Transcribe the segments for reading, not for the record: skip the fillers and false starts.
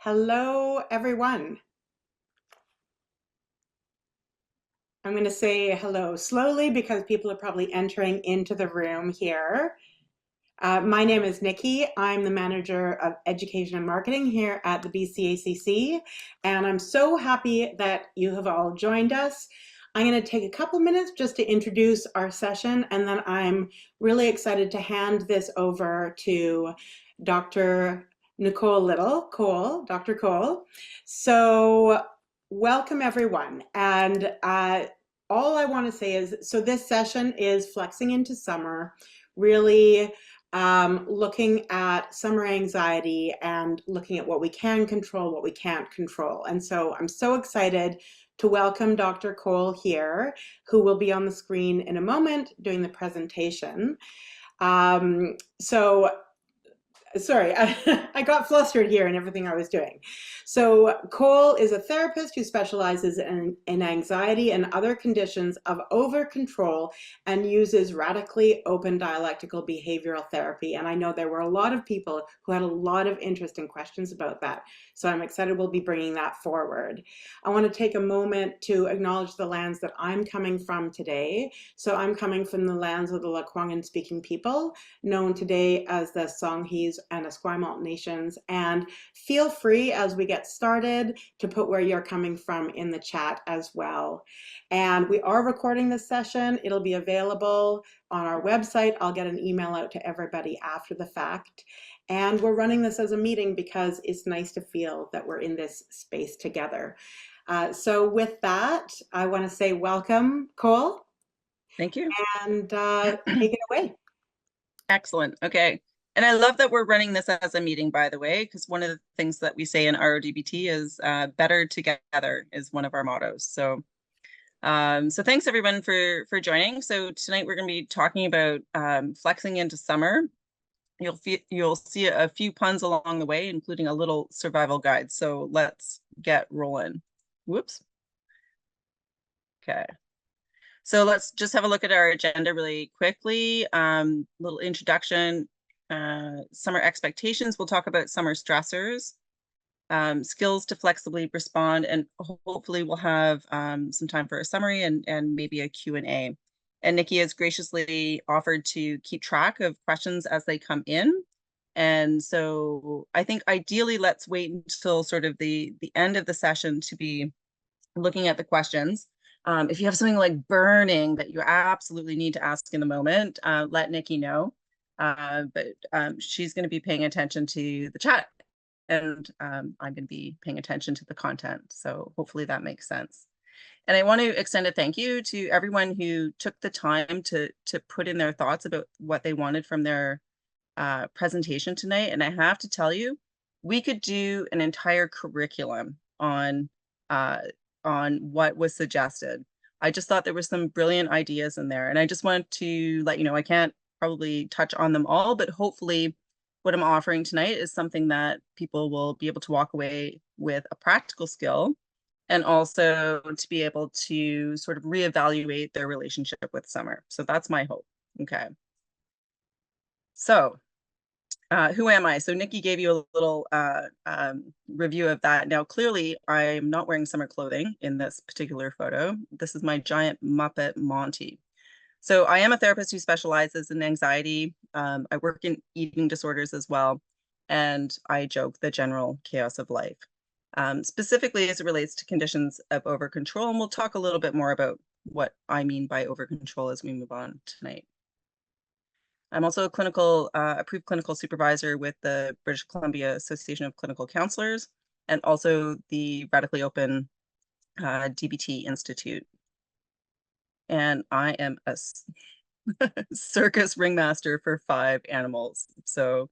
Hello, everyone. I'm going to say hello slowly because people are probably entering into the room here. My name is Nikki. I'm the manager of education and marketing here at the BCACC, and I'm so happy that you have all joined us. I'm going to take a couple minutes just to introduce our session, and then I'm really excited to hand this over to Dr. Nicole Little, Dr. Cole. So welcome everyone. And all I want to say is, so this session is flexing into summer, really looking at summer anxiety and looking at what we can control, what we can't control. And so I'm so excited to welcome Dr. Cole here, who will be on the screen in a moment doing the presentation. Sorry, I got flustered here in everything I was doing. So Cole is a therapist who specializes in anxiety and other conditions of over-control and uses radically open dialectical behavioral therapy. And I know there were a lot of people who had a lot of interest and questions about that. So I'm excited we'll be bringing that forward. I want to take a moment to acknowledge the lands that I'm coming from today. So I'm coming from the lands of the Lekwungen speaking people, known today as the Songhees and Esquimalt nations. And feel free as we get started to put where you're coming from in the chat as well. And we are recording this session. It'll be available on our website. I'll get an email out to everybody after the fact. And we're running this as a meeting because it's nice to feel that we're in this space together. So with that, I want to say welcome, Cole. Thank you. And take it away. Excellent. Okay. And I love that we're running this as a meeting, by the way, because one of the things that we say in RODBT is better together is one of our mottos. So thanks everyone for joining. So tonight we're going to be talking about flexing into summer. You'll see a few puns along the way, including a little survival guide. So let's get rolling. Whoops. Okay. So let's just have a look at our agenda really quickly. Little introduction, summer expectations. We'll talk about summer stressors, skills to flexibly respond, and hopefully we'll have some time for a summary and maybe a Q&A. And Nikki has graciously offered to keep track of questions as they come in. And so I think ideally let's wait until sort of the end of the session to be looking at the questions. If you have something like burning that you absolutely need to ask in the moment, let Nikki know. But she's going to be paying attention to the chat, and I'm going to be paying attention to the content. So hopefully that makes sense. And I want to extend a thank you to everyone who took the time to put in their thoughts about what they wanted from their presentation tonight. And I have to tell you, we could do an entire curriculum on what was suggested. I just thought there was some brilliant ideas in there. And I just wanted to let you know, I can't probably touch on them all, but hopefully what I'm offering tonight is something that people will be able to walk away with a practical skill and also to be able to sort of reevaluate their relationship with summer. So that's my hope. Okay. So who am I? So Nikki gave you a little review of that. Now, clearly, I am not wearing summer clothing in this particular photo. This is my giant Muppet Monty. So I am a therapist who specializes in anxiety. I work in eating disorders as well. And I joke the general chaos of life, specifically as it relates to conditions of over-control. And we'll talk a little bit more about what I mean by over-control as we move on tonight. I'm also a clinical, approved clinical supervisor with the British Columbia Association of Clinical Counselors and also the Radically Open DBT Institute. And I am a circus ringmaster for 5 animals. So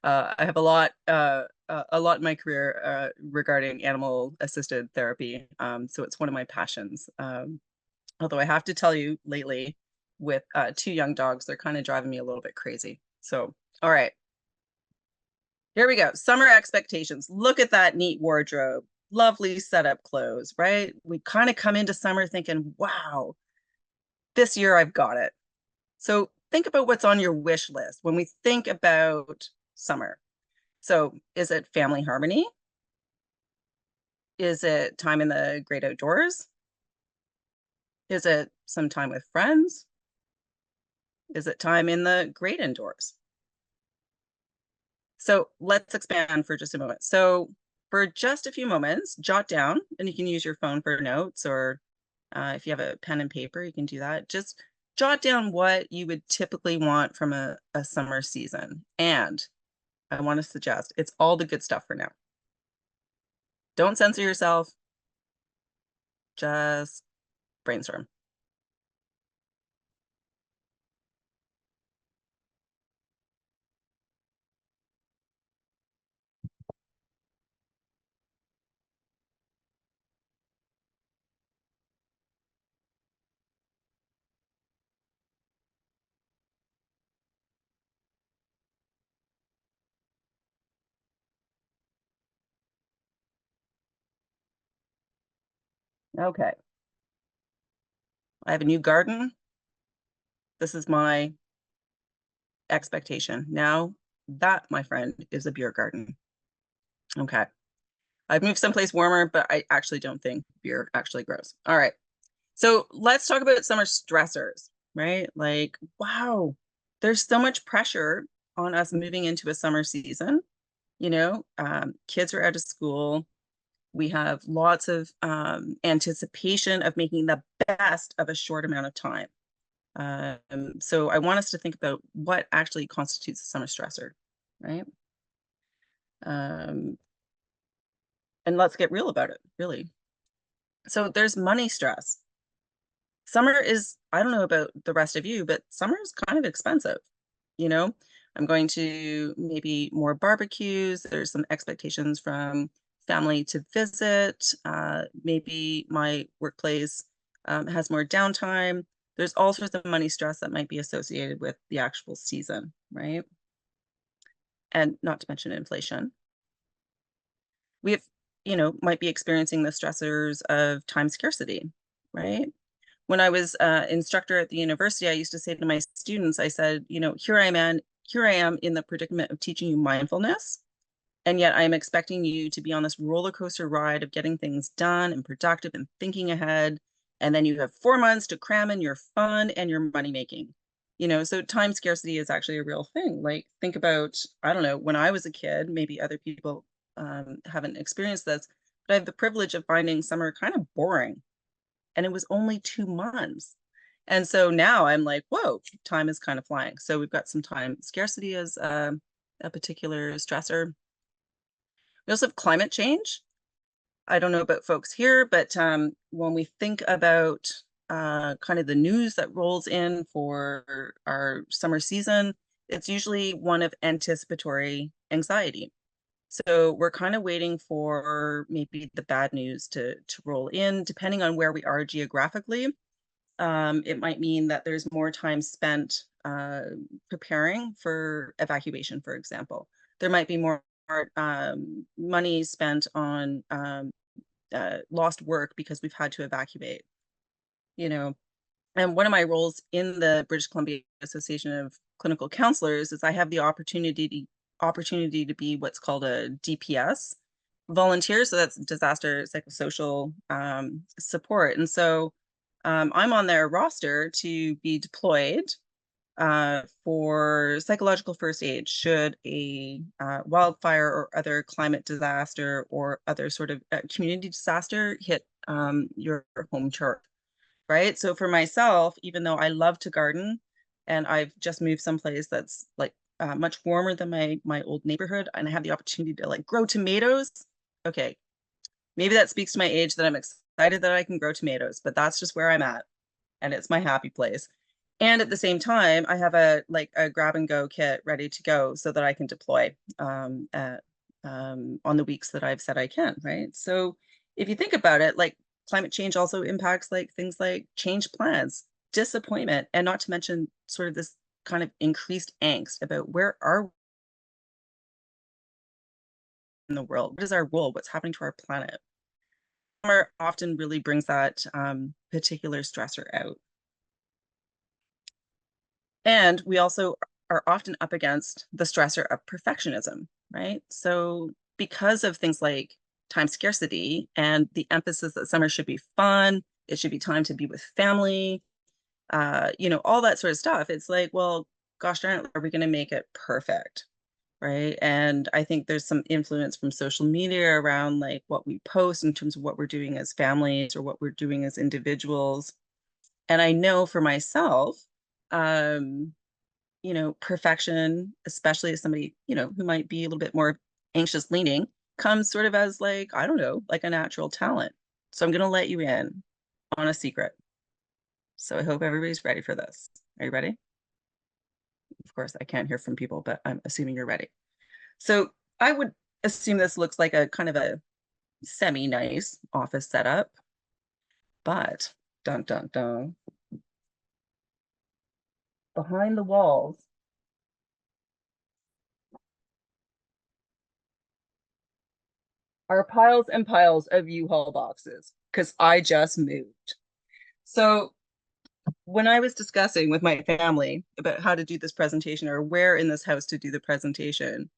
I have a lot in my career regarding animal-assisted therapy. So it's one of my passions. Although I have to tell you lately, with 2 young dogs, they're kind of driving me a little bit crazy. So, all right. Here we go. Summer expectations. Look at that neat wardrobe. Lovely setup clothes, right? We kind of come into summer thinking, wow, this year I've got it. So think about what's on your wish list when we think about summer. So is it family harmony? Is it time in the great outdoors? Is it some time with friends? Is it time in the great indoors? So let's expand for just a moment. So for just a few moments, jot down, and you can use your phone for notes, or if you have a pen and paper, you can do that. Just jot down what you would typically want from a summer season. And I want to suggest it's all the good stuff for now. Don't censor yourself, just brainstorm. Okay. I have a new garden. This is my expectation. Now that, my friend, is a beer garden. Okay. I've moved someplace warmer, but I actually don't think beer actually grows. All right. So let's talk about summer stressors, right? Like, wow, there's so much pressure on us moving into a summer season. Kids are out of school. We have lots of anticipation of making the best of a short amount of time. So I want us to think about what actually constitutes a summer stressor, right? And let's get real about it, really. So there's money stress. Summer is, I don't know about the rest of you, but summer is kind of expensive. You know, I'm going to maybe more barbecues. There's some expectations from family to visit. Maybe my workplace has more downtime. There's all sorts of money stress that might be associated with the actual season, right? And not to mention inflation. We have, might be experiencing the stressors of time scarcity, right? When I was instructor at the university, I used to say to my students, I said, here I am in the predicament of teaching you mindfulness. And yet I am expecting you to be on this roller coaster ride of getting things done and productive and thinking ahead. And then you have 4 months to cram in your fun and your money making. So time scarcity is actually a real thing. Like, think about, I don't know, when I was a kid, maybe other people haven't experienced this, but I have the privilege of finding summer kind of boring, and it was only 2 months. And so now I'm like, whoa, time is kind of flying. So we've got some time scarcity as a particular stressor. We also have climate change. I don't know about folks here, but when we think about kind of the news that rolls in for our summer season, it's usually one of anticipatory anxiety. So we're kind of waiting for maybe the bad news to roll in, depending on where we are geographically. It might mean that there's more time spent preparing for evacuation, for example. There might be more money spent on lost work because we've had to evacuate, you know. And one of my roles in the British Columbia Association of Clinical Counselors is I have the opportunity to be what's called a DPS volunteer. So that's disaster psychosocial support. And so I'm on their roster to be deployed for psychological first aid should a wildfire or other climate disaster or other sort of community disaster hit your home turf, right? So for myself, even though I love to garden and I've just moved someplace that's like much warmer than my old neighborhood, and I have the opportunity to like grow tomatoes. Okay, maybe that speaks to my age that I'm excited that I can grow tomatoes, but that's just where I'm at, and it's my happy place. And at the same time, I have a grab and go kit ready to go so that I can deploy on the weeks that I've said I can, right? So if you think about it, like climate change also impacts like things like change plans, disappointment, and not to mention sort of this kind of increased angst about where are we in the world? What is our role? What's happening to our planet? Summer often really brings that particular stressor out. And we also are often up against the stressor of perfectionism, right? So because of things like time scarcity and the emphasis that summer should be fun, it should be time to be with family, all that sort of stuff. It's like, well, gosh darn it, are we going to make it perfect? Right. And I think there's some influence from social media around like what we post in terms of what we're doing as families or what we're doing as individuals. And I know for myself, um, perfection, especially as somebody, who might be a little bit more anxious leaning, comes sort of as like, I don't know, like a natural talent. So I'm going to let you in on a secret. So I hope everybody's ready for this. Are you ready? Of course, I can't hear from people, but I'm assuming you're ready. So I would assume this looks like a kind of a semi-nice office setup, but dun dun dun, behind the walls are piles and piles of U-Haul boxes because I just moved. So when I was discussing with my family about how to do this presentation or where in this house to do the presentation,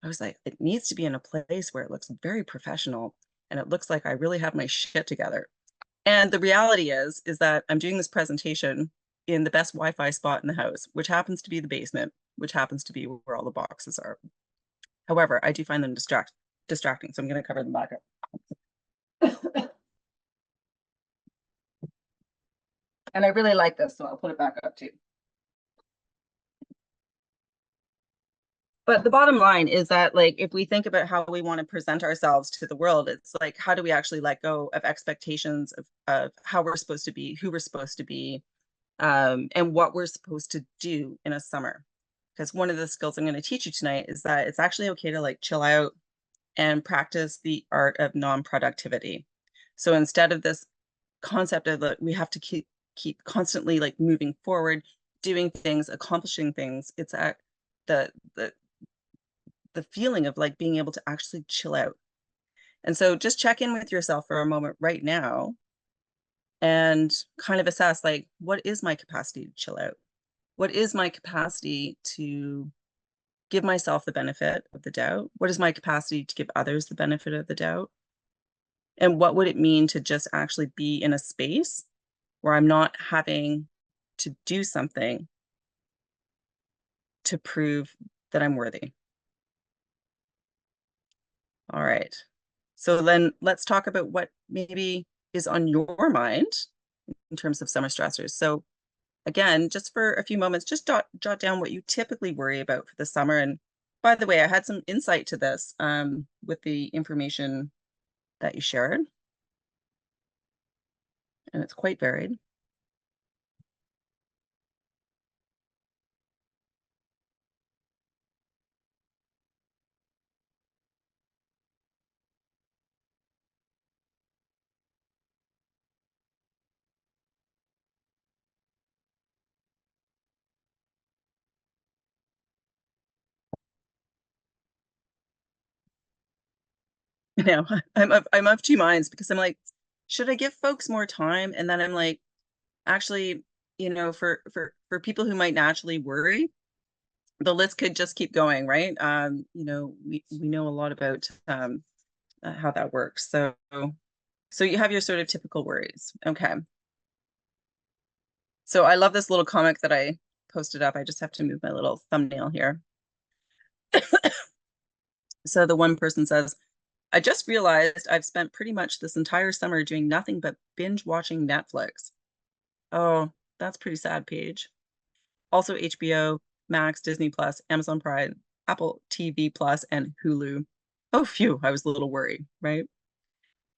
I was like, it needs to be in a place where it looks very professional and it looks like I really have my shit together. And the reality is that I'm doing this presentation in the best Wi-Fi spot in the house, which happens to be the basement, which happens to be where all the boxes are. However, I do find them distracting, so I'm going to cover them back up. And I really like this, so I'll put it back up too. But the bottom line is that, like, if we think about how we want to present ourselves to the world, it's like, how do we actually let go of expectations of how we're supposed to be, who we're supposed to be, and what we're supposed to do in a summer? Because one of the skills I'm going to teach you tonight is that it's actually okay to like chill out and practice the art of non-productivity. So instead of this concept of like we have to keep constantly like moving forward, doing things, accomplishing things, it's at the feeling of like being able to actually chill out. And so just check in with yourself for a moment right now and kind of assess like, what is my capacity to chill out? What is my capacity to give myself the benefit of the doubt? What is my capacity to give others the benefit of the doubt? And what would it mean to just actually be in a space where I'm not having to do something to prove that I'm worthy? All right. So then let's talk about what maybe is on your mind in terms of summer stressors. So again, just for a few moments, just jot down what you typically worry about for the summer. And by the way, I had some insight to this with the information that you shared, and it's quite varied. You know, I'm of two minds because I'm like, should I give folks more time? And then I'm like, actually, for people who might naturally worry, the list could just keep going, right? We know a lot about how that works. So you have your sort of typical worries. Okay. So I love this little comic that I posted up. I just have to move my little thumbnail here. So the one person says, I just realized I've spent pretty much this entire summer doing nothing but binge watching Netflix. Oh, that's pretty sad, Paige. Also HBO, Max, Disney Plus, Amazon Prime, Apple TV Plus, and Hulu. Oh, phew, I was a little worried, right?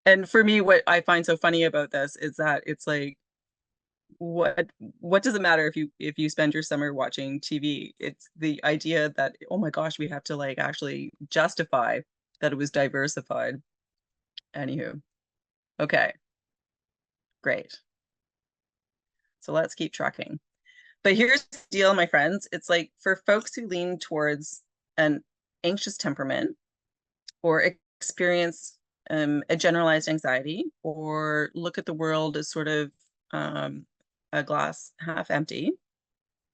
And for me, what I find so funny about this is that it's like, what does it matter if you spend your summer watching TV? It's the idea that, oh my gosh, we have to like actually justify that it was diversified. Anywho, okay, great. So let's keep trucking. But here's the deal, my friends. It's like for folks who lean towards an anxious temperament or experience a generalized anxiety or look at the world as sort of a glass half empty,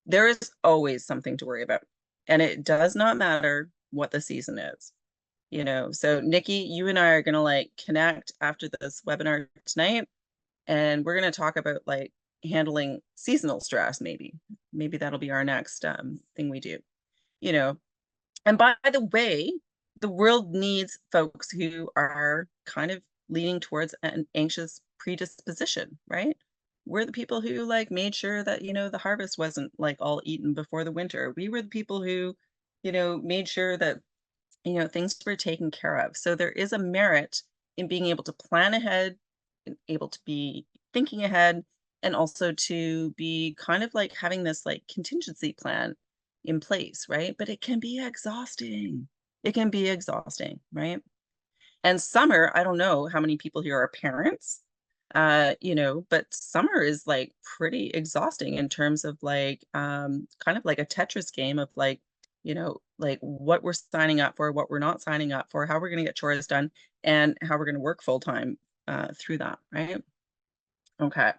there is always something to worry about. And it does not matter what the season is. So Nikki, you and I are gonna like connect after this webinar tonight, and we're gonna talk about like handling seasonal stress, maybe that'll be our next thing we do, you know. And by the way, the world needs folks who are kind of leaning towards an anxious predisposition, right? We're the people who like made sure that, the harvest wasn't like all eaten before the winter. We were the people who, made sure that, things were taken care of. So there is a merit in being able to plan ahead, and able to be thinking ahead, and also to be kind of like having this like contingency plan in place, right? But it can be exhausting. It can be exhausting, right? And summer, I don't know how many people here are parents, but summer is like pretty exhausting in terms of like kind of like a Tetris game of like, like what we're signing up for, what we're not signing up for, how we're going to get chores done, and how we're going to work full time through that, right? Okay.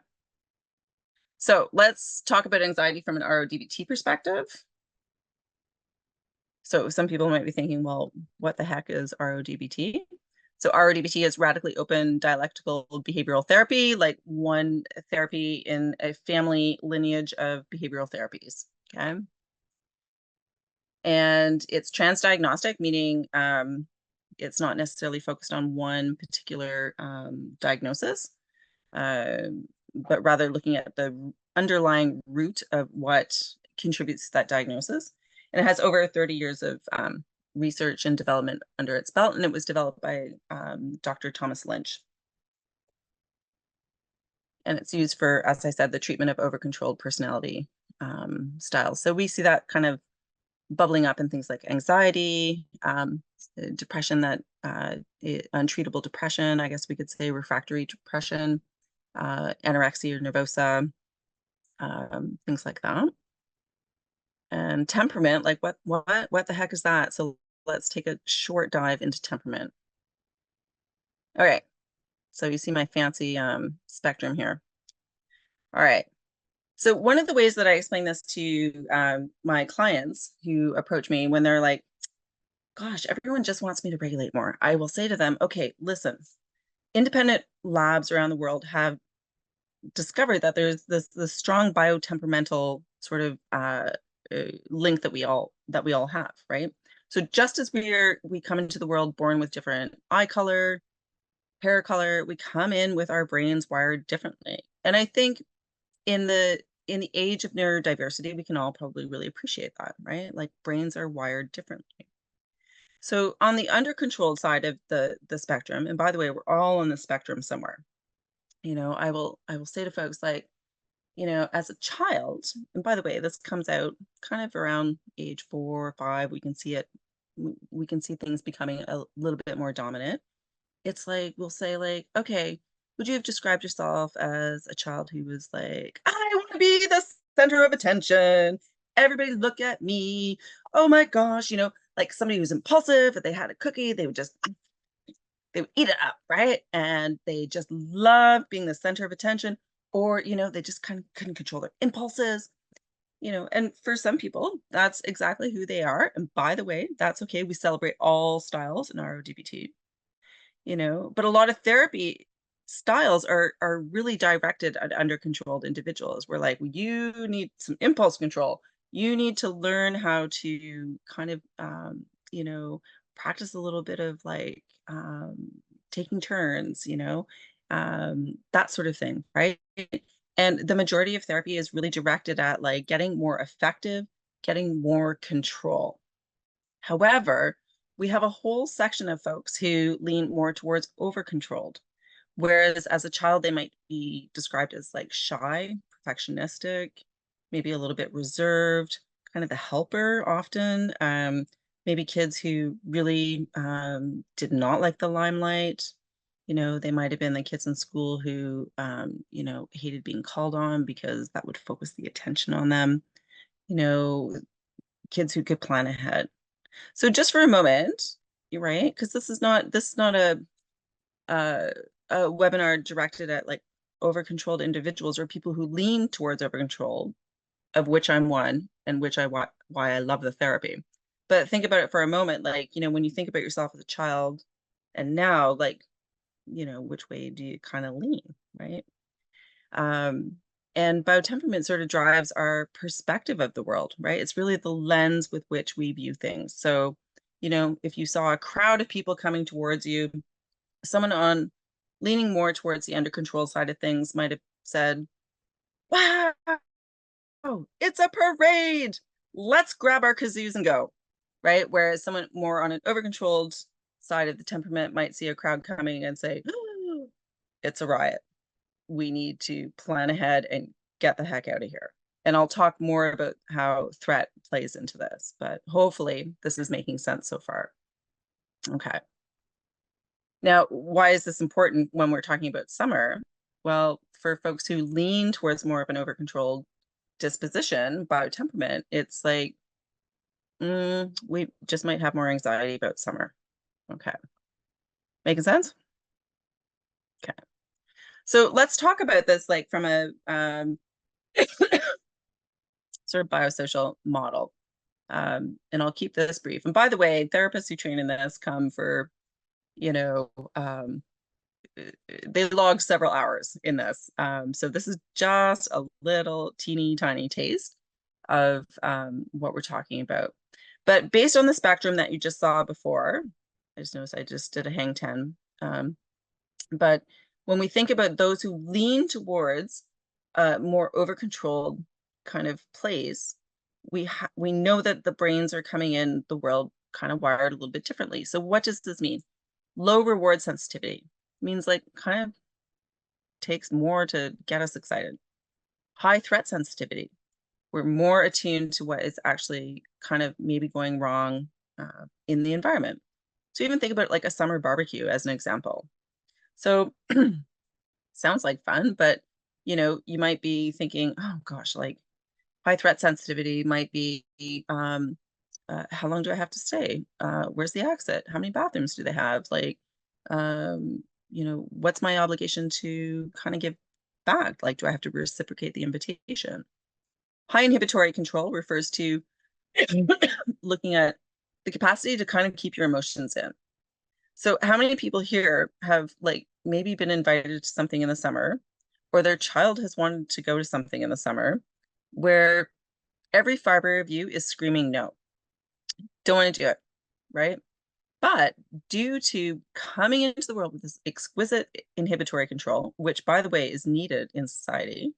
So let's talk about anxiety from an RODBT perspective. So some people might be thinking, well, what the heck is RODBT? So RODBT is radically open dialectical behavioral therapy, like one therapy in a family lineage of behavioral therapies. Okay. And it's transdiagnostic, meaning it's not necessarily focused on one particular diagnosis, uh, but rather looking at the underlying root of what contributes to that diagnosis. And it has over 30 years of research and development under its belt, and it was developed by Dr. Thomas Lynch. And it's used for, as I said, the treatment of over-controlled personality styles. So we see that kind of bubbling up in things like anxiety, depression, untreatable depression, I guess we could say refractory depression, anorexia nervosa, things like that. And temperament, like what the heck is that? So let's take a short dive into temperament. All right, so you see my fancy spectrum here. All right, so one of the ways that I explain this to my clients who approach me when they're like, gosh, everyone just wants me to regulate more, I will say to them, okay, listen, independent labs around the world have discovered that there's this strong biotemperamental sort of link that we all have, right? So just as we come into the world born with different eye color, hair color, we come in with our brains wired differently. And I think in the age of neurodiversity, we can all probably really appreciate that, right? Like brains are wired differently. So on the under controlled side of the spectrum, and by the way, we're all on the spectrum somewhere. I will say to folks like, as a child, and by the way, this comes out kind of around age 4 or 5, we can see it, we can see things becoming a little bit more dominant. It's like, we'll say like, okay, would you have described yourself as a child who was like, I want to be the center of attention, everybody look at me, oh my gosh, like somebody who's impulsive, if they had a cookie, they would eat it up, right? And they just love being the center of attention, or, they just kind of couldn't control their impulses, and for some people, that's exactly who they are. And by the way, that's okay. We celebrate all styles in RODBT, but a lot of therapy styles are really directed at under controlled individuals. We're like, you need some impulse control. You need to learn how to kind of, practice a little bit of like taking turns, that sort of thing, right? And the majority of therapy is really directed at like getting more effective, getting more control. However, we have a whole section of folks who lean more towards over-controlled, whereas as a child, they might be described as like shy, perfectionistic, maybe a little bit reserved, kind of the helper often. Maybe kids who really did not like the limelight. They might have been the kids in school who, hated being called on because that would focus the attention on them. You know, kids who could plan ahead. So just for a moment, you're right, because this is not uh, a webinar directed at like over-controlled individuals or people who lean towards over-control, of which I'm one, and which why I love the therapy. But think about it for a moment, like, when you think about yourself as a child and now, like, which way do you kind of lean, right? Um, and biotemperament sort of drives our perspective of the world, right? It's really the lens with which we view things. So, if you saw a crowd of people coming towards you, someone on leaning more towards the under control side of things might have said, "Wow, it's a parade. Let's grab our kazoos and go." Right? Whereas someone more on an over controlled side of the temperament might see a crowd coming and say, "Oh, it's a riot. We need to plan ahead and get the heck out of here." And I'll talk more about how threat plays into this, but hopefully this is making sense so far. Okay. Now, why is this important when we're talking about summer? Well, for folks who lean towards more of an over-controlled disposition, biotemperament, it's like, we just might have more anxiety about summer. Okay. Making sense? Okay. So let's talk about this like from a sort of biosocial model. And I'll keep this brief. And by the way, therapists who train in this come for, you know, they log several hours in this. So this is just a little teeny tiny taste of what we're talking about. But based on the spectrum that you just saw before, I just noticed I just did a hang 10. But when we think about those who lean towards more over-controlled kind of plays, we know that the brains are coming in the world kind of wired a little bit differently. So what does this mean? Low reward sensitivity means like kind of takes more to get us excited. High threat sensitivity. We're more attuned to what is actually kind of maybe going wrong in the environment. So even think about like a summer barbecue as an example. So sounds like fun, but you might be thinking, oh gosh, like high threat sensitivity might be, how long do I have to stay? Where's the exit? How many bathrooms do they have? Like, what's my obligation to kind of give back? Like, do I have to reciprocate the invitation? High inhibitory control refers to looking at the capacity to kind of keep your emotions in. So how many people here have like maybe been invited to something in the summer, or their child has wanted to go to something in the summer where every fiber of you is screaming no, don't want to do it, right? But due to coming into the world with this exquisite inhibitory control, which by the way is needed in society,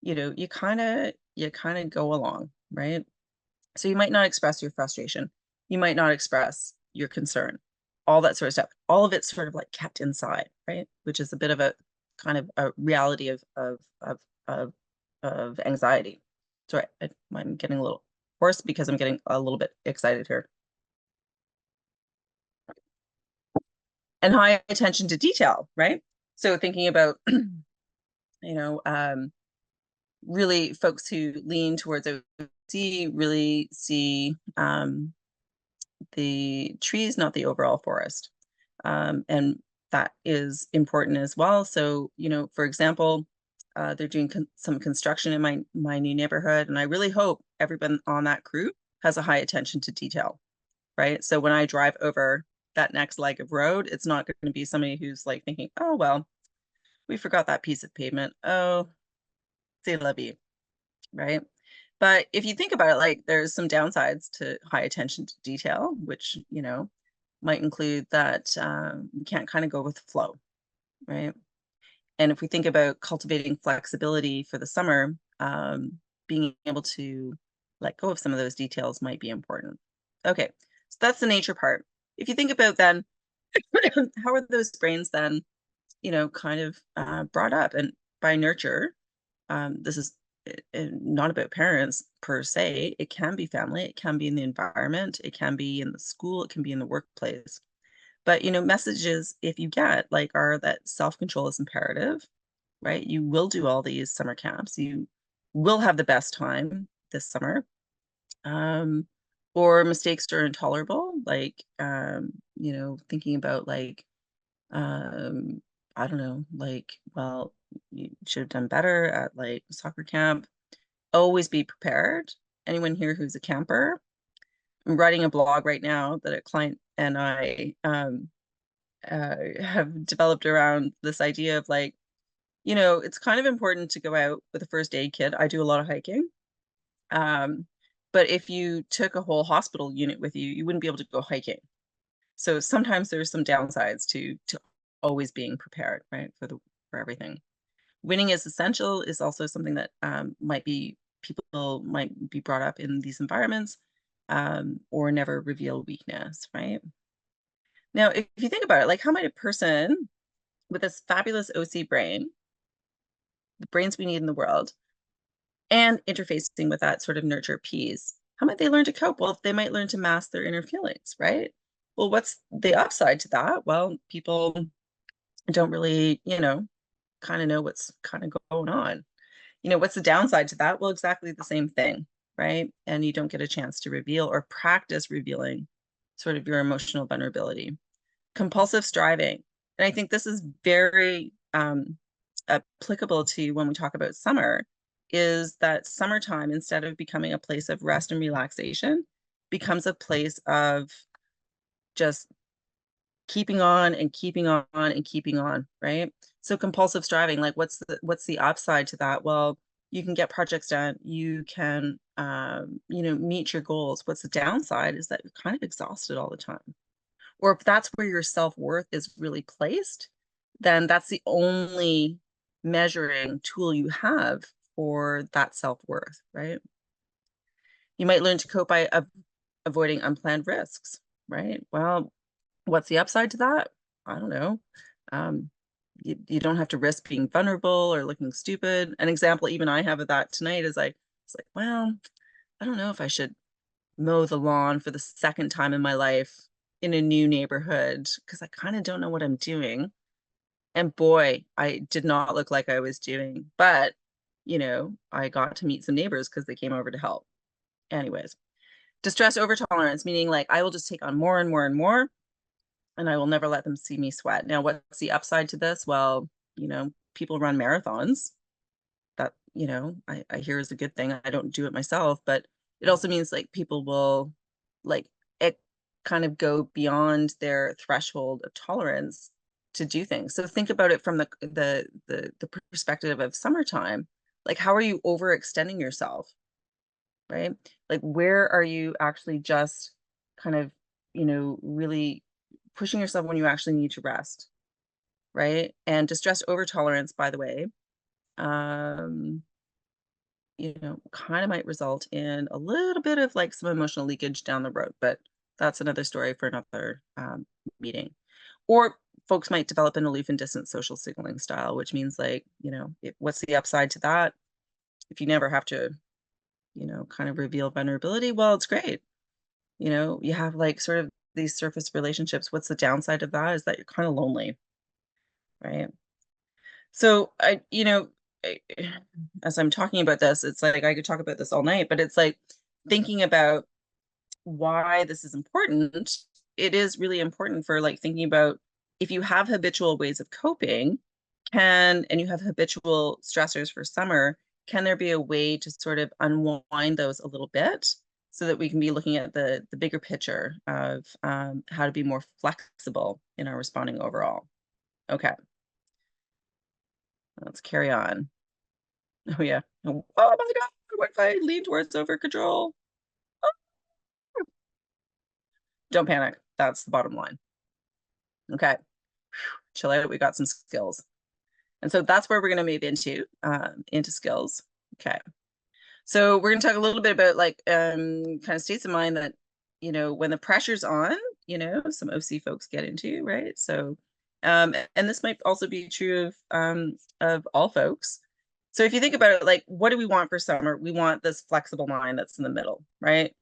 you kind of go along, right? So you might not express your frustration. You might not express your concern, all that sort of stuff. All of it's sort of like kept inside, right? Which is a bit of a kind of a reality of anxiety. Sorry, I'm getting a little hoarse because I'm getting a little bit excited here. And high attention to detail, right? So thinking about, really folks who lean towards OC really see the trees, not the overall forest. And that is important as well. So, for example, they're doing some construction in my new neighborhood, and I really hope everyone on that crew has a high attention to detail, right? So when I drive over that next leg of road, it's not going to be somebody who's like thinking, oh, well, we forgot that piece of pavement. Oh, c'est la vie, right? But if you think about it, like there's some downsides to high attention to detail, which, might include that we can't kind of go with the flow, right? And if we think about cultivating flexibility for the summer, being able to let go of some of those details might be important. Okay, so that's the nature part. If you think about then, how are those brains then, kind of brought up? And by nurture, this is not about parents per se. It can be family, it can be in the environment, it can be in the school, it can be in the workplace. But messages if you get like are that self-control is imperative, right? You will do all these summer camps. You will have the best time this summer. Or mistakes are intolerable, like thinking about like I don't know, like, well, you should have done better at like soccer camp. Always be prepared. Anyone here who's a camper, I'm writing a blog right now that a client and I have developed around this idea of like, it's kind of important to go out with a first aid kit. I do a lot of hiking. But if you took a whole hospital unit with you, you wouldn't be able to go hiking. So sometimes there's some downsides to always being prepared, right, for everything. Winning is essential is also something that people might be brought up in these environments, or never reveal weakness, right? Now, if you think about it, like how might a person with this fabulous OC brain, the brains we need in the world, and interfacing with that sort of nurture piece, how might they learn to cope? Well, they might learn to mask their inner feelings, right? Well, what's the upside to that? Well, people don't really, kind of know what's kind of going on. What's the downside to that? Well, exactly the same thing, right? And you don't get a chance to reveal or practice revealing sort of your emotional vulnerability. Compulsive striving. And I think this is very applicable to when we talk about summer, is that summertime, instead of becoming a place of rest and relaxation, becomes a place of just keeping on and keeping on and keeping on, right? So compulsive striving, like what's the upside to that? Well, you can get projects done, you can meet your goals. What's the downside is that you're kind of exhausted all the time. Or if that's where your self-worth is really placed, then that's the only measuring tool you have for that self-worth, right? You might learn to cope by avoiding unplanned risks, right? Well, what's the upside to that? I don't know. Um, you don't have to risk being vulnerable or looking stupid. An example even I have of that tonight is it's like, well, I don't know if I should mow the lawn for the second time in my life in a new neighborhood because I kind of don't know what I'm doing. And boy, I did not look like I was doing, but I got to meet some neighbors because they came over to help. Anyways, distress over tolerance, meaning like I will just take on more and more and more, and I will never let them see me sweat. Now, what's the upside to this? Well, people run marathons. That, I hear is a good thing. I don't do it myself, but it also means like people will like it kind of go beyond their threshold of tolerance to do things. So think about it from the perspective of summertime. Like, how are you overextending yourself, right? Like, where are you actually just kind of, really pushing yourself when you actually need to rest, right? And distress over tolerance, by the way, um, kind of might result in a little bit of like some emotional leakage down the road, but that's another story for another meeting. Or folks might develop an aloof and distant social signaling style, which means like, what's the upside to that? If you never have to, kind of reveal vulnerability, well, it's great. You have like sort of these surface relationships. What's the downside of that is that you're kind of lonely, right? So I- as I'm talking about this, it's like I could talk about this all night, but it's like thinking about why this is important. It is really important for like thinking about if you have habitual ways of coping, and you have habitual stressors for summer, can there be a way to sort of unwind those a little bit so that we can be looking at the bigger picture of how to be more flexible in our responding overall? Okay, let's carry on. Oh yeah. Oh my God, what if I lean towards over control? Don't panic. That's the bottom line. Okay, chill out. We got some skills. And so that's where we're going to move into skills. Okay. So we're going to talk a little bit about like kind of states of mind that, when the pressure's on, some OC folks get into, right? So, and this might also be true of all folks. So if you think about it, like, what do we want for summer? We want this flexible mind that's in the middle, right?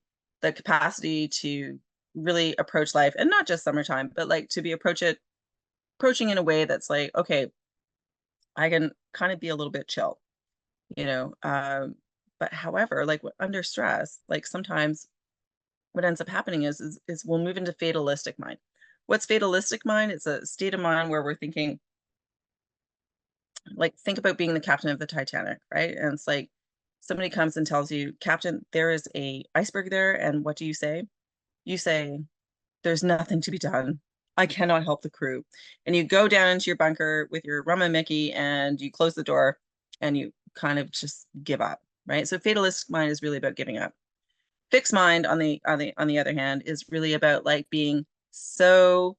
The capacity to really approach life, and not just summertime, but like to be approaching in a way that's like, okay, I can kind of be a little bit chill, you know. But however, like under stress, like sometimes what ends up happening is we'll move into fatalistic mind. What's fatalistic mind? It's a state of mind where we're thinking, like, think about being the captain of the Titanic, right? And it's like somebody comes and tells you, Captain, there is a iceberg there, and what do you say? you say, there's nothing to be done. I cannot help the crew. And you go down into your bunker with your rum and Mickey and you close the door and you kind of just give up, right? So fatalist mind is really about giving up. Fixed mind on the other hand is really about like being so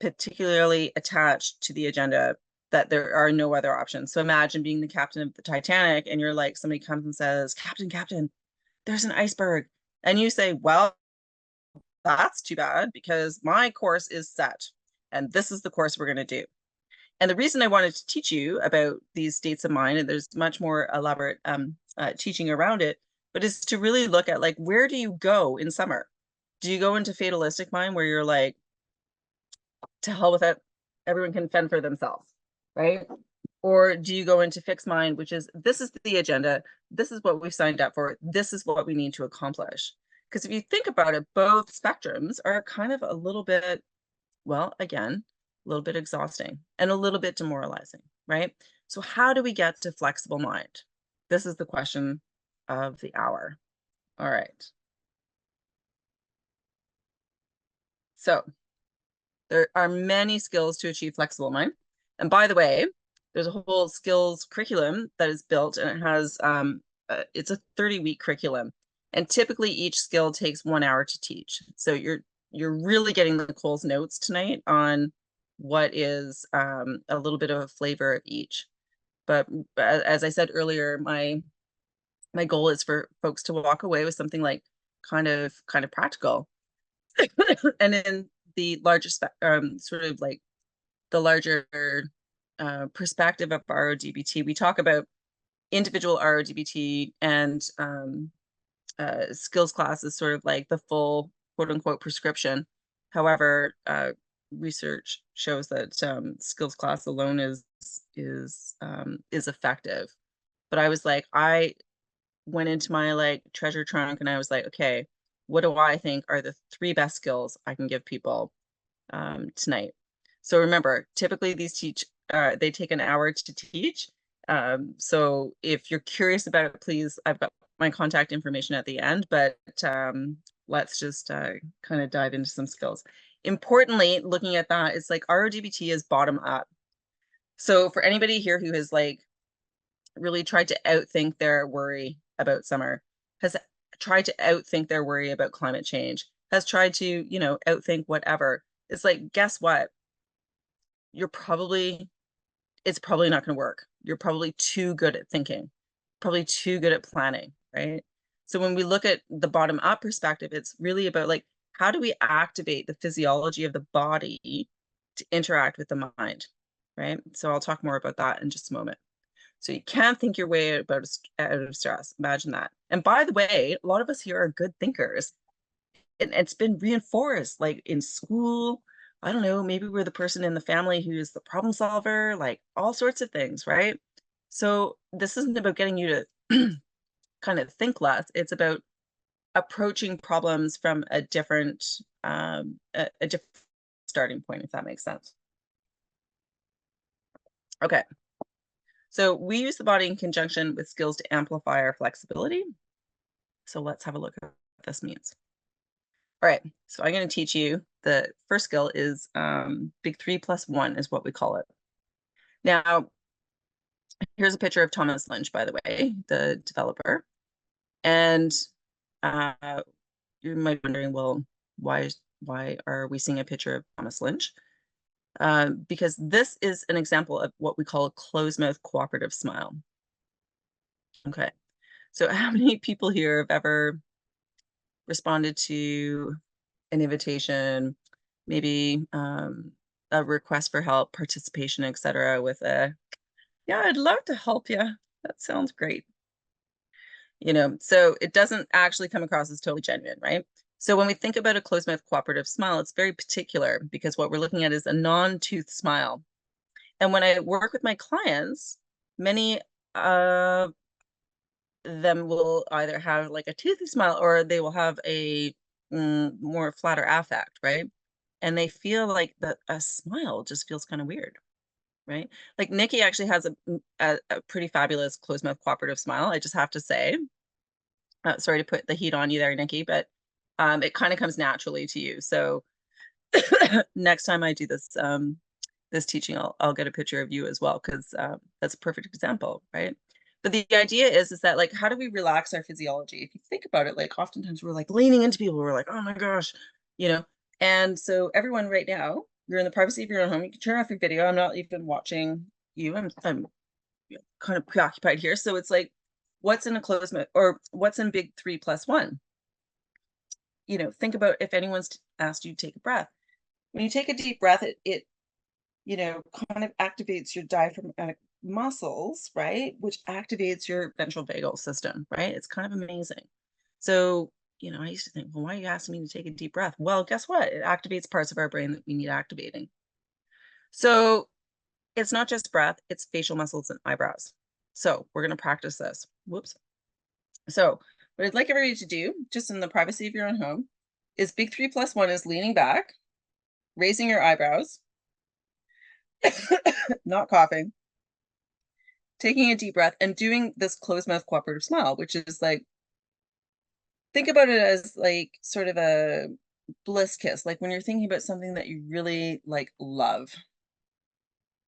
particularly attached to the agenda that there are no other options. So imagine being the captain of the Titanic and you're like, somebody comes and says, Captain, there's an iceberg. And you say, well, that's too bad because my course is set and this is the course we're going to do. And the reason I wanted to teach you about these states of mind, and there's much more elaborate teaching around it, but is to really look at like, where do you go in summer? Do you go into fatalistic mind where you're like, to hell with it, everyone can fend for themselves, right? Or do you go into fixed mind, which is, this is the agenda, this is what we've signed up for, this is what we need to accomplish? Because if you think about it, both spectrums are kind of a little bit, well, again, a little bit exhausting and a little bit demoralizing, right? So how do we get to flexible mind? This is the question of the hour. All right. So there are many skills to achieve flexible mind. And by the way, there's a whole skills curriculum that is built and it has, it's a 30-week curriculum. And typically each skill takes 1 hour to teach. So you're really getting Nicole's notes tonight on what is a little bit of a flavor of each. But as I said earlier, my goal is for folks to walk away with something like kind of practical. And in the larger sort of like the larger perspective of RODBT, we talk about individual RODBT and skills class is sort of like the full quote unquote prescription. However, research shows that skills class alone is effective. But I was like, I went into my like treasure trunk and I was like, okay, what do I think are the 3 best skills I can give people tonight? So remember, typically these they take an hour to teach. So if you're curious about it, please, I've got my contact information at the end, but let's just kind of dive into some skills. Importantly, looking at that, it's like RODBT is bottom up. So for anybody here who has like really tried to outthink their worry about summer, has tried to outthink their worry about climate change, has tried to, you know, outthink whatever, it's like, guess what? It's probably not going to work. You're probably too good at thinking, probably too good at planning, right? So when we look at the bottom up perspective, it's really about like, how do we activate the physiology of the body to interact with the mind, right? So I'll talk more about that in just a moment. So you can't think your way out of stress. Imagine that. And by the way, a lot of us here are good thinkers. And it's been reinforced like in school. I don't know, maybe we're the person in the family who's the problem solver, like all sorts of things, right? So this isn't about getting you to kind of think less. It's about approaching problems from a different starting point, if that makes sense. Okay. So we use the body in conjunction with skills to amplify our flexibility. So let's have a look at what this means. All right, so I'm going to teach you the first skill is big 3+1 is what we call it. Now, here's a picture of Thomas Lynch, by the way, the developer. And you might be wondering, well, why are we seeing a picture of Thomas Lynch? Because this is an example of what we call a closed mouth cooperative smile. Okay, so how many people here have ever responded to an invitation, maybe a request for help, participation, etc., with a, yeah, I'd love to help you. That sounds great. You know, so it doesn't actually come across as totally genuine, right? So when we think about a closed mouth cooperative smile, it's very particular because what we're looking at is a non-tooth smile. And when I work with my clients, many of them will either have like a toothy smile or they will have a more flatter affect, right? And they feel like a smile just feels kind of weird, right? Like Nikki actually has a pretty fabulous closed mouth cooperative smile, I just have to say. Sorry to put the heat on you there, Nikki, but it kind of comes naturally to you. So next time I do this this teaching, I'll get a picture of you as well, because that's a perfect example, right? But the idea is that, like, how do we relax our physiology? If you think about it, like, oftentimes we're like leaning into people, we're like, oh my gosh, you know. And so everyone right now, you're in the privacy of your own home. You can turn off your video. I'm not even watching you. I'm kind of preoccupied here. So it's like, what's in a closed mode, or what's in big 3+1? You know, think about if anyone's asked you to take a breath. When you take a deep breath, it you know, kind of activates your diaphragmatic muscles, right? Which activates your ventral vagal system, right? It's kind of amazing. So, you know, I used to think, well, why are you asking me to take a deep breath? Well, guess what? It activates parts of our brain that we need activating. So it's not just breath, it's facial muscles and eyebrows. So we're going to practice this. Whoops. So what I'd like everybody to do, just in the privacy of your own home, is big 3+1 is leaning back, raising your eyebrows, not coughing, taking a deep breath, and doing this closed mouth cooperative smile, which is like, think about it as like sort of a bliss kiss, like when you're thinking about something that you really like love.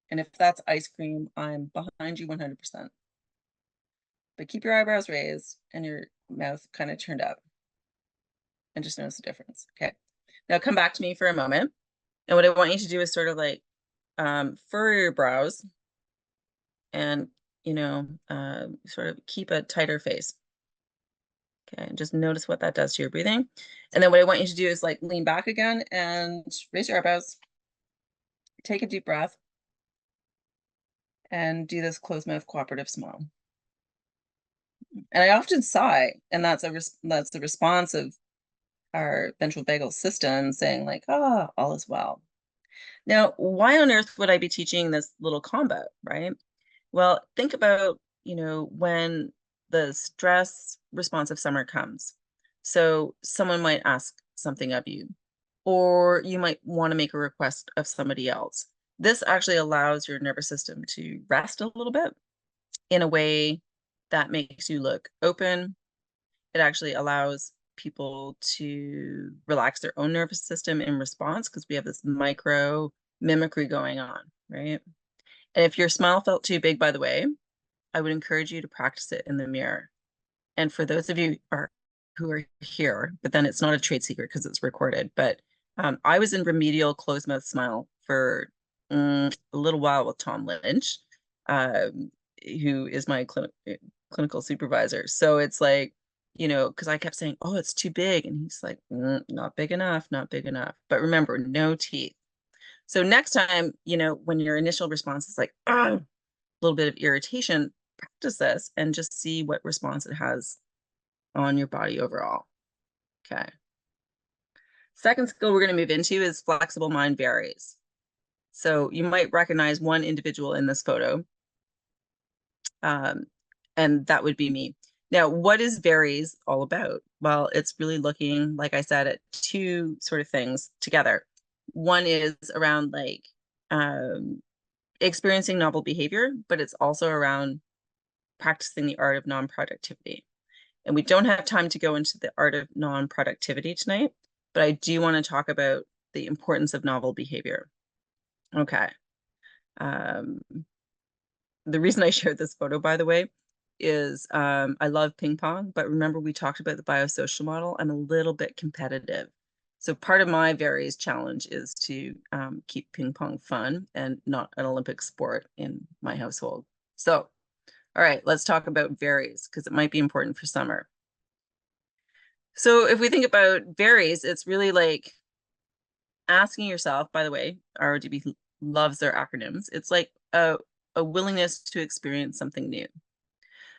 And if that's ice cream, I'm behind you 100%. But keep your eyebrows raised and your mouth kind of turned up, and just notice the difference. Okay. Now come back to me for a moment. And what I want you to do is sort of like furrow your brows and, you know, sort of keep a tighter face. Okay, and just notice what that does to your breathing. And then what I want you to do is like lean back again and raise your eyebrows. Take a deep breath and do this closed mouth cooperative smile. And I often sigh, and that's the response of our ventral vagal system saying like, ah, all is well. Now, why on earth would I be teaching this little combo, right? Well, think about, you know, when the stress response of summer comes. So someone might ask something of you, or you might want to make a request of somebody else. This actually allows your nervous system to rest a little bit in a way that makes you look open. It actually allows people to relax their own nervous system in response, because we have this micro mimicry going on, right? And if your smile felt too big, by the way, I would encourage you to practice it in the mirror. And for those of you who are here, but then it's not a trade secret because it's recorded, but I was in remedial closed mouth smile for a little while with Tom Lynch, who is my clinical supervisor. So it's like, you know, because I kept saying, oh, it's too big. And he's like, not big enough, not big enough. But remember, no teeth. So next time, you know, when your initial response is like, a little bit of irritation, practice this and just see what response it has on your body overall. Okay. Second skill we're going to move into is flexible mind varies. So you might recognize one individual in this photo, and that would be me. Now, what is varies all about? Well, it's really looking, like I said, at two sort of things together. One is around like experiencing novel behavior, but it's also around practicing the art of non-productivity. And we don't have time to go into the art of non-productivity tonight, but I do want to talk about the importance of novel behavior. Okay. The reason I shared this photo, by the way, is I love ping pong, but remember we talked about the biosocial model. I'm a little bit competitive. So part of my varies challenge is to keep ping pong fun and not an Olympic sport in my household. So, all right, let's talk about varies because it might be important for summer. So if we think about varies, it's really like asking yourself, by the way, RODBT loves their acronyms. It's like a willingness to experience something new.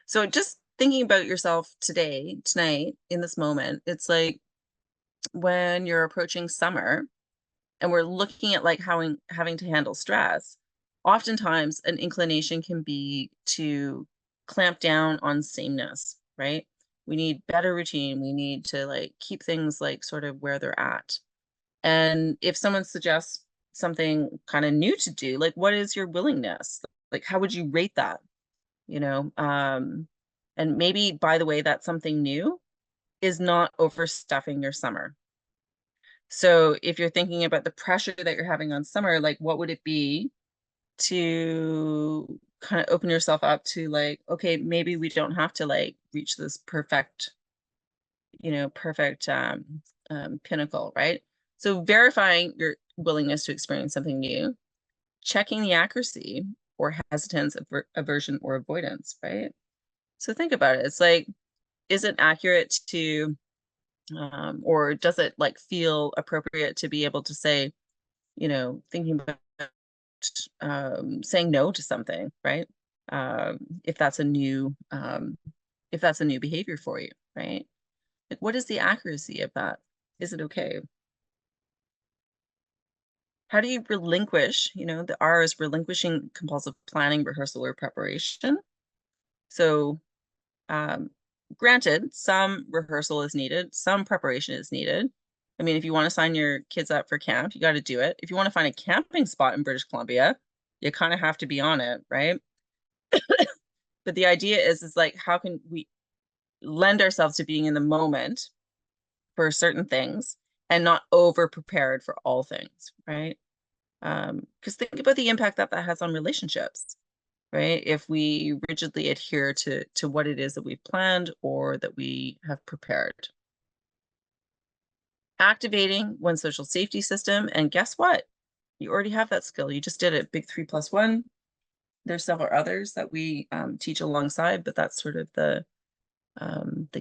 So just thinking about yourself today, tonight, in this moment, it's like when you're approaching summer and we're looking at like how having to handle stress, oftentimes an inclination can be to clamp down on sameness, right? We need better routine. We need to like keep things like sort of where they're at. And if someone suggests something kind of new to do, like what is your willingness? Like how would you rate that? You know, and maybe by the way, that's something new is not overstuffing your summer. So if you're thinking about the pressure that you're having on summer, like what would it be to kind of open yourself up to like, okay, maybe we don't have to like reach this perfect, perfect pinnacle, right? So verifying your willingness to experience something new, checking the accuracy or hesitance, aversion, or avoidance, right? So think about it. It's like, is it accurate to, or does it like feel appropriate to be able to say, thinking about saying no to something, right? If that's a new, if that's a new behavior for you, right? Like, what is the accuracy of that? Is it okay? How do you relinquish, the R is relinquishing compulsive planning, rehearsal, or preparation. So um, granted, some rehearsal is needed, some preparation is needed. I mean, if you want to sign your kids up for camp, you got to do it. If you want to find a camping spot in British Columbia, you kind of have to be on it, right? But the idea is like, how can we lend ourselves to being in the moment for certain things and not over prepared for all things, right? Because think about the impact that that has on relationships, right? If we rigidly adhere to what it is that we've planned or that we have prepared. Activating one social safety system, and guess what? You already have that skill. You just did it. Big 3+1. There's several others that we teach alongside, but that's sort of the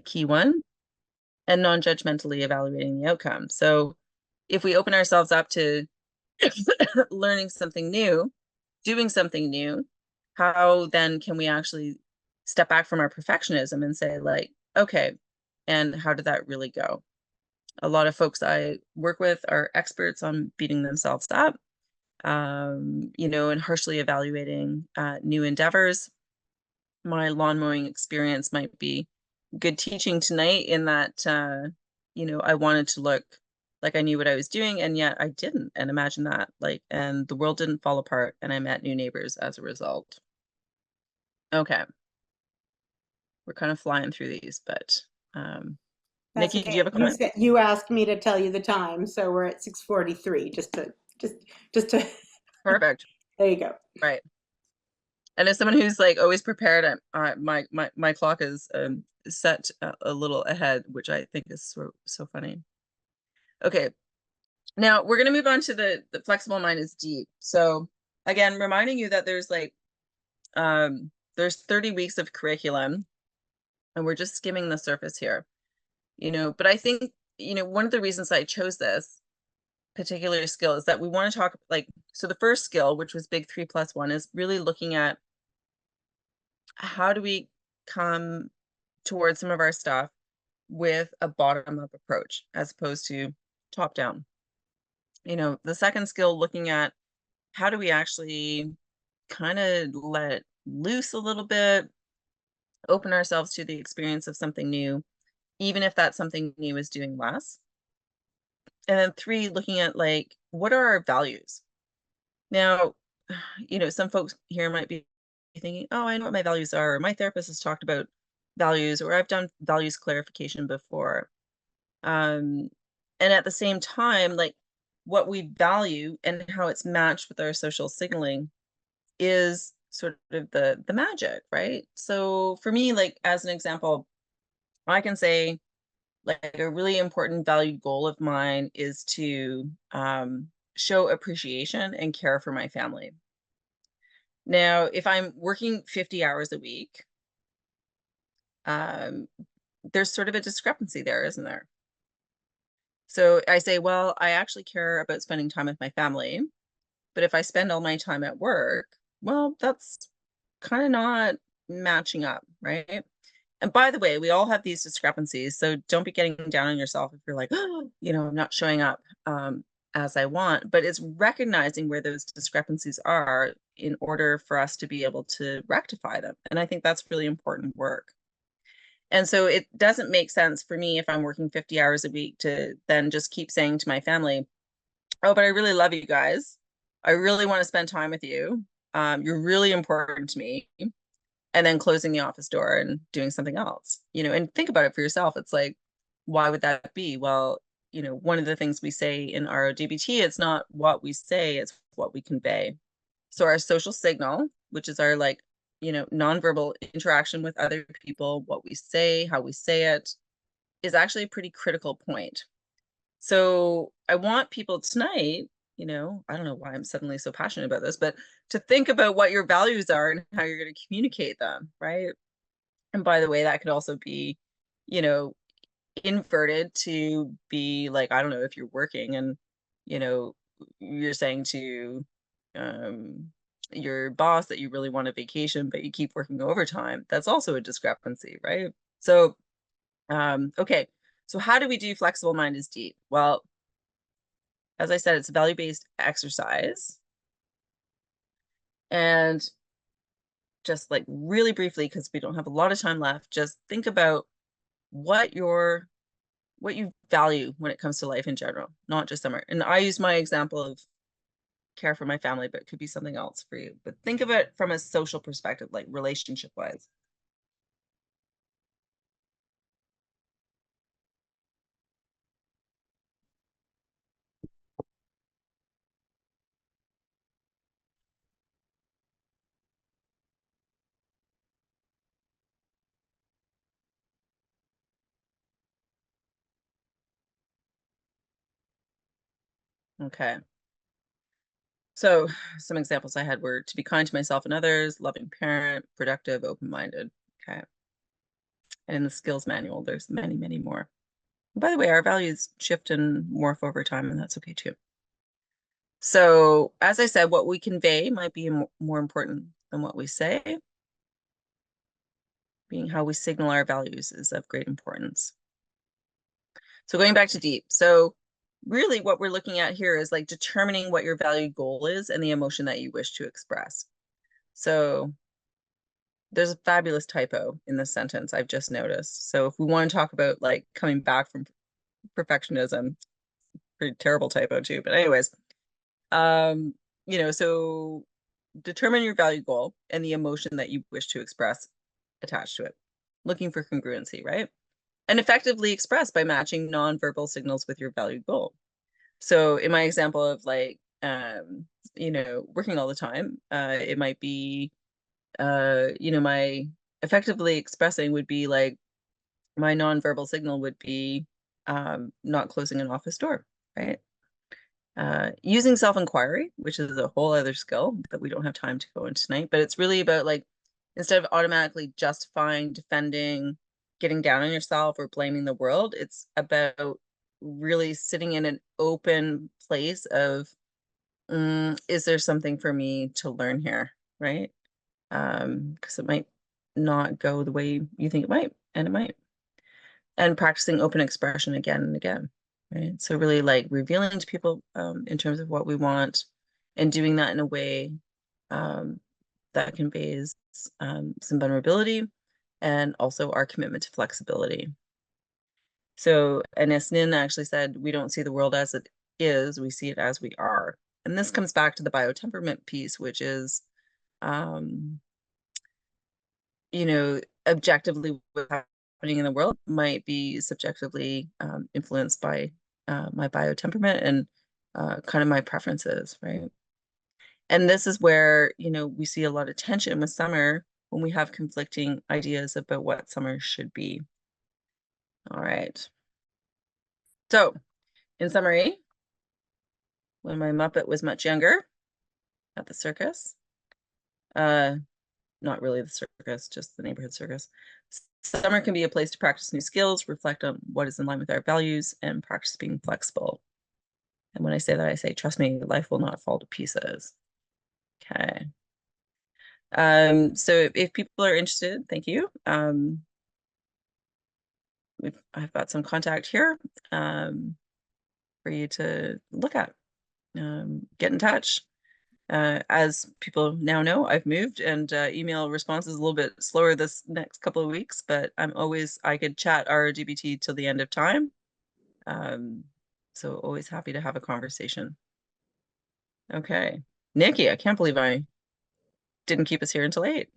key one. And non-judgmentally evaluating the outcome. So if we open ourselves up to learning something new, doing something new, how then can we actually step back from our perfectionism and say like, okay, and how did that really go? A lot of folks I work with are experts on beating themselves up, and harshly evaluating new endeavors. My lawn mowing experience might be good teaching tonight in that, I wanted to look like I knew what I was doing, and yet I didn't. And imagine that, like, and the world didn't fall apart, and I met new neighbors as a result. Okay, we're kind of flying through these, but That's Nikki, do you okay. have a comment? You asked me to tell you the time, so we're at 6:43. Just to Perfect. there you go. Right. And as someone who's like always prepared, my clock is set a little ahead, which I think is so funny. Okay, now we're going to move on to the flexible mind is deep. So again, reminding you that there's 30 weeks of curriculum and we're just skimming the surface here, but I think, one of the reasons I chose this particular skill is that we want to talk like, so the first skill, which was big 3+1, is really looking at how do we come towards some of our stuff with a bottom up approach as opposed to top down. The second skill, looking at how do we actually kind of let loose a little bit, open ourselves to the experience of something new, even if that something new is doing less. And then three, looking at like, what are our values? Now, some folks here might be thinking, oh, I know what my values are. My therapist has talked about values, or I've done values clarification before. And at the same time, like what we value and how it's matched with our social signaling is sort of the magic, right? So for me, like as an example, I can say like a really important valued goal of mine is to show appreciation and care for my family. Now, if I'm working 50 hours a week, um, there's sort of a discrepancy there, isn't there? So I say, well, I actually care about spending time with my family, but if I spend all my time at work, well, that's kind of not matching up, right? And by the way, we all have these discrepancies, so don't be getting down on yourself if you're like, oh, I'm not showing up as I want, but it's recognizing where those discrepancies are in order for us to be able to rectify them. And I think that's really important work. And so it doesn't make sense for me if I'm working 50 hours a week to then just keep saying to my family, oh, but I really love you guys. I really want to spend time with you. You're really important to me. And then closing the office door and doing something else, and think about it for yourself. It's like, why would that be? Well, one of the things we say in RODBT, it's not what we say, it's what we convey. So our social signal, which is our like, nonverbal interaction with other people, what we say, how we say it, is actually a pretty critical point. So I want people tonight, I don't know why I'm suddenly so passionate about this, but to think about what your values are and how you're going to communicate them, right? And by the way, that could also be, you know, inverted to be like, I don't know, if you're working and, you know, you're saying to um, your boss that you really want a vacation, but you keep working overtime. That's also a discrepancy, right? So, okay. So how do we do flexible mind is deep? Well, as I said, it's a value-based exercise. And just like really briefly, because we don't have a lot of time left, just think about what you value when it comes to life in general, not just summer. And I use my example of care for my family, but it could be something else for you. But think of it from a social perspective, like relationship wise. Okay. So some examples I had were to be kind to myself and others, loving parent, productive, open-minded. Okay. And in the skills manual, there's many, many more. By the way, our values shift and morph over time, and that's okay too. So, as I said, what we convey might be more important than what we say, being how we signal our values is of great importance. So, going back to deep. So, really, what we're looking at here is like determining what your valued goal is and the emotion that you wish to express. So, there's a fabulous typo in this sentence I've just noticed. So, if we want to talk about like coming back from perfectionism, pretty terrible typo too. But anyways, um, so determine your value goal and the emotion that you wish to express attached to it. Looking for congruency, right? And effectively express by matching nonverbal signals with your value goal. So in my example of like, working all the time, it might be, my effectively expressing would be like, my nonverbal signal would be not closing an office door, right? Using self-inquiry, which is a whole other skill that we don't have time to go into tonight, but it's really about like, instead of automatically justifying, defending, getting down on yourself or blaming the world, it's about really sitting in an open place of, is there something for me to learn here, right? Because it might not go the way you think it might, and it might. And practicing open expression again and again, right? So really like revealing to people in terms of what we want and doing that in a way um, that conveys some vulnerability and also our commitment to flexibility. So Anis Nin actually said, we don't see the world as it is, we see it as we are. And this comes back to the biotemperament piece, which is, um, objectively what's happening in the world might be subjectively influenced by my biotemperament and kind of my preferences, right? And this is where, we see a lot of tension with summer when we have conflicting ideas about what summer should be. All right. So, in summary, when my Muppet was much younger at the circus, uh, not really the circus, just the neighborhood circus. Summer can be a place to practice new skills, reflect on what is in line with our values, and practice being flexible. And when I say that, I say, trust me, life will not fall to pieces. Okay. So if people are interested, thank you. I've got some contact here for you to look at. Get in touch. As people now know, I've moved and email response is a little bit slower this next couple of weeks, but I could chat RODBT till the end of time. So always happy to have a conversation. Okay. Nikki, I can't believe I didn't keep us here until 8.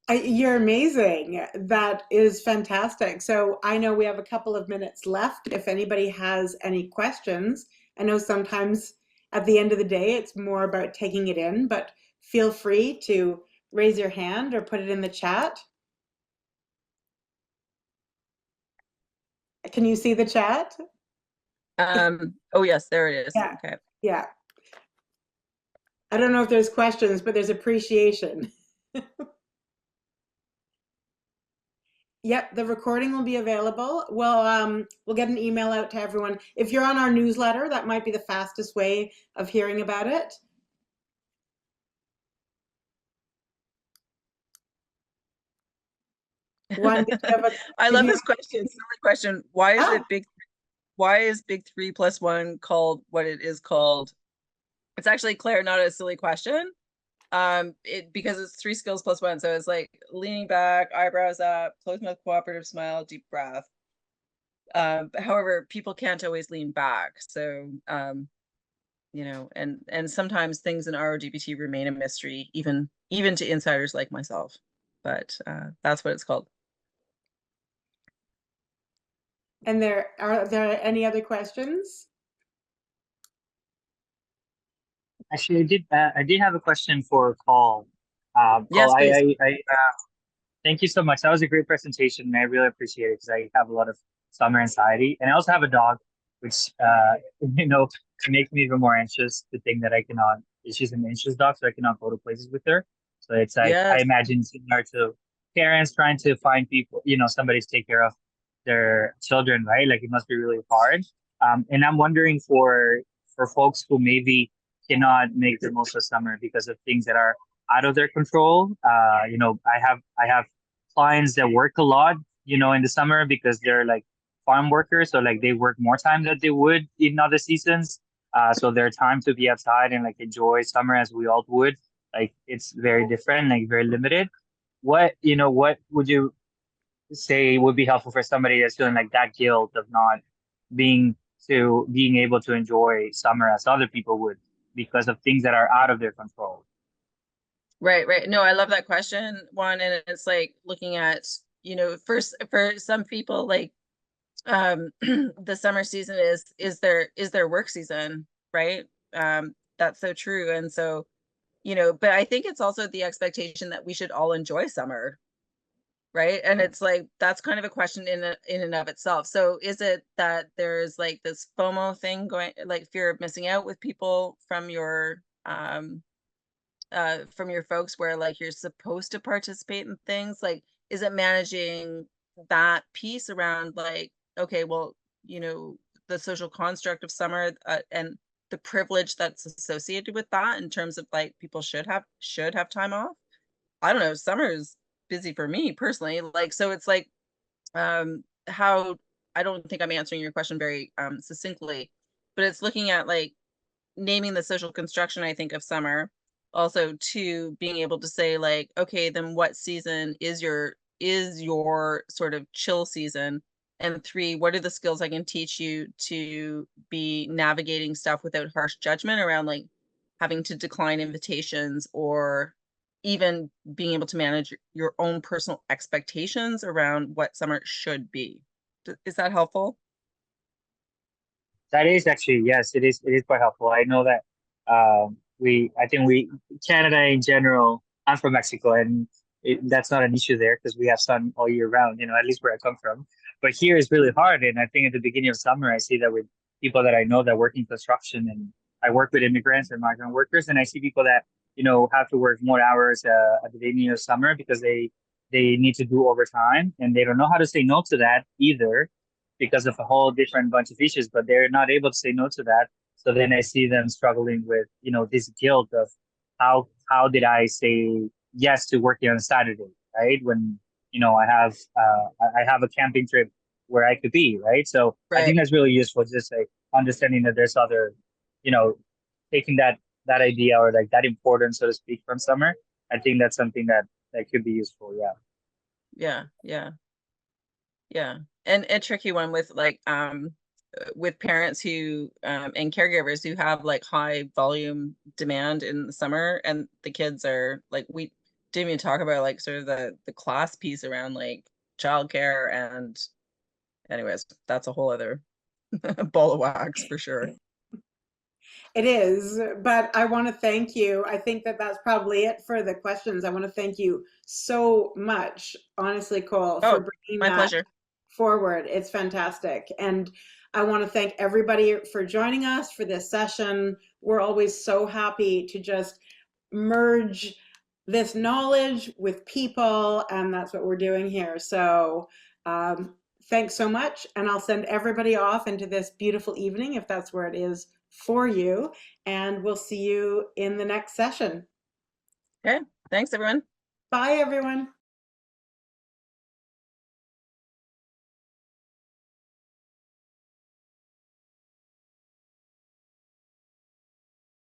You're amazing. That is fantastic. So I know we have a couple of minutes left. If anybody has any questions, I know sometimes at the end of the day it's more about taking it in, but feel free to raise your hand or put it in the chat. Can you see the chat? Oh yes, there it is. Yeah. Okay. Yeah. I don't know if there's questions, but there's appreciation. Yep, the recording will be available. We'll get an email out to everyone. If you're on our newsletter, that might be the fastest way of hearing about it. One, did you have a, I did love you, this question. Silly question. Why is ah, it big? Why is big 3+1 called what it is called? It's actually, Claire, not a silly question. Because it's 3 skills+1. So it's like leaning back, eyebrows up, closed mouth, cooperative smile, deep breath. However, people can't always lean back. So and sometimes things in RODBT remain a mystery, even to insiders like myself. But that's what it's called. and are there any other questions? Actually, I did have a question for Call. Call, Yes, please. thank you so much. That was a great presentation, and I really appreciate it because I have a lot of summer anxiety, and I also have a dog, which you know makes me even more anxious to think that I cannot. She's an anxious dog, so I cannot go to places with her. So it's like I Yes. imagine similar to parents trying to find people, somebody to take care of their children, right? Like it must be really hard. And I'm wondering for folks who maybe cannot make the most of summer because of things that are out of their control. I have clients that work a lot, in the summer because they're like farm workers. So like they work more time than they would in other seasons. So their time to be outside and like enjoy summer as we all would, like it's very different, like very limited. What would you say would be helpful for somebody that's feeling like that guilt of not being being able to enjoy summer as other people would because of things that are out of their control? Right, right. No, I love that question, Juan. And it's like looking at, first for some people, like the summer season is their work season, right? That's so true. And so, but I think it's also the expectation that we should all enjoy summer, right? And it's like that's kind of a question in and of itself. So is it that there's like this FOMO thing going, like fear of missing out with people from your folks where like you're supposed to participate in things? Like is it managing that piece around like, okay, well, the social construct of summer, and the privilege that's associated with that in terms of like people should have time off? I don't know, summer is busy for me personally, like, so it's like how, I don't think I'm answering your question very succinctly, but it's looking at like naming the social construction, I think, of summer. Also, to being able to say like, okay, then what season is your sort of chill season? And three, what are the skills I can teach you to be navigating stuff without harsh judgment around like having to decline invitations, or even being able to manage your own personal expectations around what summer should be. Is that helpful? That is actually, yes, it is quite helpful. I know that I think Canada in general, I'm from Mexico, and that's not an issue there because we have sun all year round, at least where I come from. But here is really hard. And I think at the beginning of summer, I see that with people that I know that work in construction, and I work with immigrants and migrant workers, and I see people that, have to work more hours at the beginning of summer because they need to do overtime, and they don't know how to say no to that either because of a whole different bunch of issues, but they're not able to say no to that. So then I see them struggling with, this guilt of how did I say yes to working on a Saturday, right? When, I have a camping trip where I could be, right? So I Right. think that's really useful, just like understanding that there's other, you know, taking that idea or like that importance, so to speak, from summer. I think that's something that could be useful. Yeah. Yeah, yeah. Yeah. And a tricky one with like with parents who and caregivers who have like high volume demand in the summer, and the kids are like, didn't even talk about like sort of the class piece around like childcare, and anyways, that's a whole other ball of wax for sure. It is, but I want to thank you. I think that that's probably it for the questions. I want to thank you so much, honestly, Cole, for Oh, bringing my that pleasure. forward. It's fantastic. And I want to thank everybody for joining us for this session. We're always so happy to just merge this knowledge with people, and that's what we're doing here. So thanks so much, and I'll send everybody off into this beautiful evening if that's where it is for you, and we'll see you in the next session. Okay, thanks everyone. Bye, everyone.